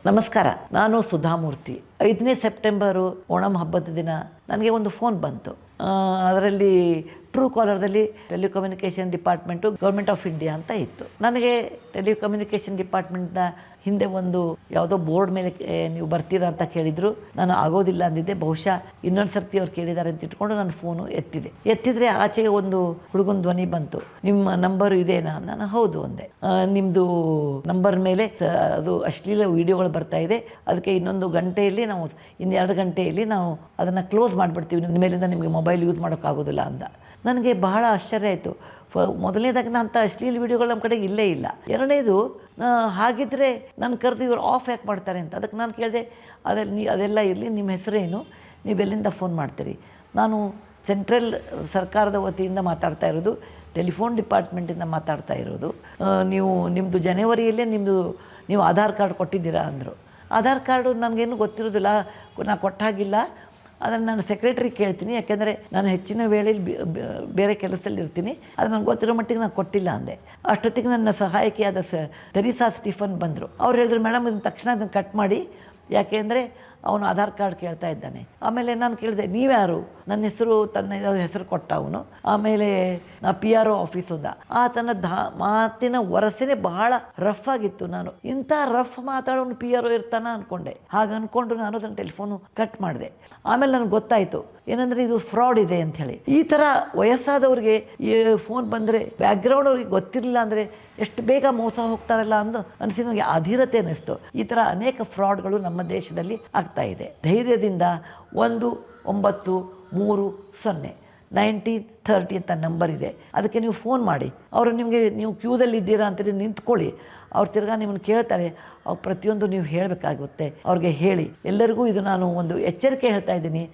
ನಮಸ್ಕಾರ, ನಾನು ಸುಧಾಮೂರ್ತಿ. 5ನೇ ಸೆಪ್ಟೆಂಬರು ಓಣಂ ಹಬ್ಬದ ದಿನ ನನಗೆ ಒಂದು ಫೋನ್ ಬಂತು. ಅದರಲ್ಲಿ ಟ್ರೂ ಕಾಲರ್ದಲ್ಲಿ telecommunication department government of India ಅಂತ ಇತ್ತು. ನನಗೆ ಟೆಲಿಕಮ್ಯುನಿಕೇಷನ್ ಡಿಪಾರ್ಟ್ಮೆಂಟ್ನ ಹಿಂದೆ ಒಂದು ಯಾವುದೋ ಬೋರ್ಡ್ ಮೇಲೆ ನೀವು ಬರ್ತೀರಾ ಅಂತ ಕೇಳಿದರು. ನಾನು ಆಗೋದಿಲ್ಲ ಅಂದಿದ್ದೆ. ಬಹುಶಃ ಇನ್ನೊಂದು ಸರ್ತಿ ಅವ್ರು ಕೇಳಿದ್ದಾರೆ ಅಂತ ಇಟ್ಕೊಂಡು ನಾನು ಫೋನು ಎತ್ತಿದರೆ ಆಚೆಗೆ ಒಂದು ಹುಡುಗನ ಧ್ವನಿ ಬಂತು. ನಿಮ್ಮ ನಂಬರು ಇದೇನಾ? ನಾನು ಹೌದು ಅಂದೆ. ನಿಮ್ಮದು ನಂಬರ್ ಮೇಲೆ ಅದು ಅಶ್ಲೀಲ ವಿಡಿಯೋಗಳು ಬರ್ತಾ ಇದೆ, ಅದಕ್ಕೆ ಇನ್ನೊಂದು ಗಂಟೆಯಲ್ಲಿ ನಾವು ಇನ್ನೆರಡು ಗಂಟೆಯಲ್ಲಿ ನಾವು ಅದನ್ನು ಕ್ಲೋಸ್ ಮಾಡಿಬಿಡ್ತೀವಿ, ನಿಮ್ಮ ಮೇಲಿಂದ ನಿಮಗೆ ಮೊಬೈಲ್ ಯೂಸ್ ಮಾಡೋಕ್ಕಾಗೋದಿಲ್ಲ ಅಂದ. ನನಗೆ ಬಹಳ ಆಶ್ಚರ್ಯ ಆಯಿತು. ಮೊದಲನೇದಾಗಿ ನಾನು ಅಂಥ ಅಶ್ಲೀಲ ವಿಡಿಯೋಗಳು ನಮ್ಮ ಕಡೆಗೆ ಇಲ್ಲೇ ಇಲ್ಲ. ಎರಡನೇದು, ಹಾಗಿದ್ದರೆ ನಾನು ಕರೆದು ಇವರು ಆಫ್ ಯಾಕೆ ಮಾಡ್ತಾರೆ ಅಂತ. ಅದಕ್ಕೆ ನಾನು ಕೇಳಿದೆ, ಅದೆಲ್ಲ ಇರಲಿ, ನಿಮ್ಮ ಹೆಸರೇನು, ನೀವೆಲ್ಲಿಂದ ಫೋನ್ ಮಾಡ್ತೀರಿ? ನಾನು ಸೆಂಟ್ರಲ್ ಸರ್ಕಾರದ ವತಿಯಿಂದ ಮಾತಾಡ್ತಾ ಇರೋದು, ಟೆಲಿಫೋನ್ ಡಿಪಾರ್ಟ್ಮೆಂಟಿಂದ ಮಾತಾಡ್ತಾ ಇರೋದು. ನಿಮ್ಮದು ಜನವರಿಯಲ್ಲೇ ನೀವು ಆಧಾರ್ ಕಾರ್ಡ್ ಕೊಟ್ಟಿದ್ದೀರಾ ಅಂದರು. ಆಧಾರ್ ಕಾರ್ಡು ನನಗೇನು ಗೊತ್ತಿರೋದಿಲ್ಲ, ನಾನು ಕೊಟ್ಟಾಗಿಲ್ಲ. ಅದನ್ನು ನಾನು ಸೆಕ್ರೆಟ್ರಿಗೆ ಕೇಳ್ತೀನಿ, ಯಾಕೆಂದರೆ ನಾನು ಹೆಚ್ಚಿನ ವೇಳೆಯಲ್ಲಿ ಬೇರೆ ಕೆಲಸದಲ್ಲಿ ಇರ್ತೀನಿ, ಅದು ನನಗೆ ಗೊತ್ತಿರೋ ಮಟ್ಟಿಗೆ ನಾನು ಕೊಟ್ಟಿಲ್ಲ ಅಂದೆ. ಅಷ್ಟೊತ್ತಿಗೆ ನನ್ನ ಸಹಾಯಕಿಯಾದ ತೆರಿಸಾ ಸ್ಟೀಫನ್ ಬಂದರು. ಅವ್ರು ಹೇಳಿದ್ರು, ಮೇಡಮ್ ಇದನ್ನು ತಕ್ಷಣ ಅದನ್ನು ಕಟ್ ಮಾಡಿ, ಯಾಕೆ ಅಂದರೆ ಅವನು ಆಧಾರ್ ಕಾರ್ಡ್ ಕೇಳ್ತಾ ಇದ್ದಾನೆ. ಆಮೇಲೆ ನಾನು ಕೇಳಿದೆ, ನೀವ್ಯಾರು? ನನ್ನ ಹೆಸರು, ತನ್ನ ಹೆಸರು ಕೊಟ್ಟ ಅವನು. ಆಮೇಲೆ ನಾ PRO ಆಫೀಸದ. ಆತನ ಮಾತಿನ ವರಸೆನೇ ಬಹಳ ರಫ್ ಆಗಿತ್ತು. ನಾನು ಇಂಥ ರಫ್ ಮಾತಾಡೋನು PRO ಇರ್ತಾನ ಅಂದ್ಕೊಂಡೆ. ಹಾಗೆ ಅಂದ್ಕೊಂಡು ನಾನು ಅದನ್ನು ಟೆಲಿಫೋನು ಕಟ್ ಮಾಡಿದೆ. ಆಮೇಲೆ ನನಗೆ ಗೊತ್ತಾಯಿತು ಏನಂದರೆ ಇದು ಫ್ರಾಡ್ ಇದೆ ಅಂಥೇಳಿ. ಈ ಥರ ವಯಸ್ಸಾದವ್ರಿಗೆ ಈ ಫೋನ್ ಬಂದರೆ ಬ್ಯಾಕ್ಗ್ರೌಂಡ್ ಅವ್ರಿಗೆ ಗೊತ್ತಿರಲಿಲ್ಲ ಅಂದರೆ ಎಷ್ಟು ಬೇಗ ಮೋಸ ಹೋಗ್ತಾರಲ್ಲ ಅನಿಸಿ ನನಗೆ ಅಧೀರತೆ ಅನ್ನಿಸ್ತು. ಈ ಥರ ಅನೇಕ ಫ್ರಾಡ್ಗಳು ನಮ್ಮ ದೇಶದಲ್ಲಿ ಆಗ್ತಾ ಇದೆ. ಧೈರ್ಯದಿಂದ 1930 1930 ಅಂತ ನಂಬರ್ ಇದೆ, ಅದಕ್ಕೆ ನೀವು ಫೋನ್ ಮಾಡಿ. ಅವರು ನೀವು ಕ್ಯೂದಲ್ಲಿ ಇದ್ದೀರಾ ಅಂತೇಳಿ ನಿಂತ್ಕೊಳ್ಳಿ. ಅವ್ರು ತಿರ್ಗಾ ನಿಮ್ಮನ್ನು ಕೇಳ್ತಾರೆ. ಅವ್ರು ಪ್ರತಿಯೊಂದು ನೀವು ಹೇಳಬೇಕಾಗುತ್ತೆ. ಅವ್ರಿಗೆ ಹೇಳಿ. ಎಲ್ಲರಿಗೂ ಇದು ನಾನು ಒಂದು ಎಚ್ಚರಿಕೆ ಹೇಳ್ತಾ ಇದ್ದೀನಿ.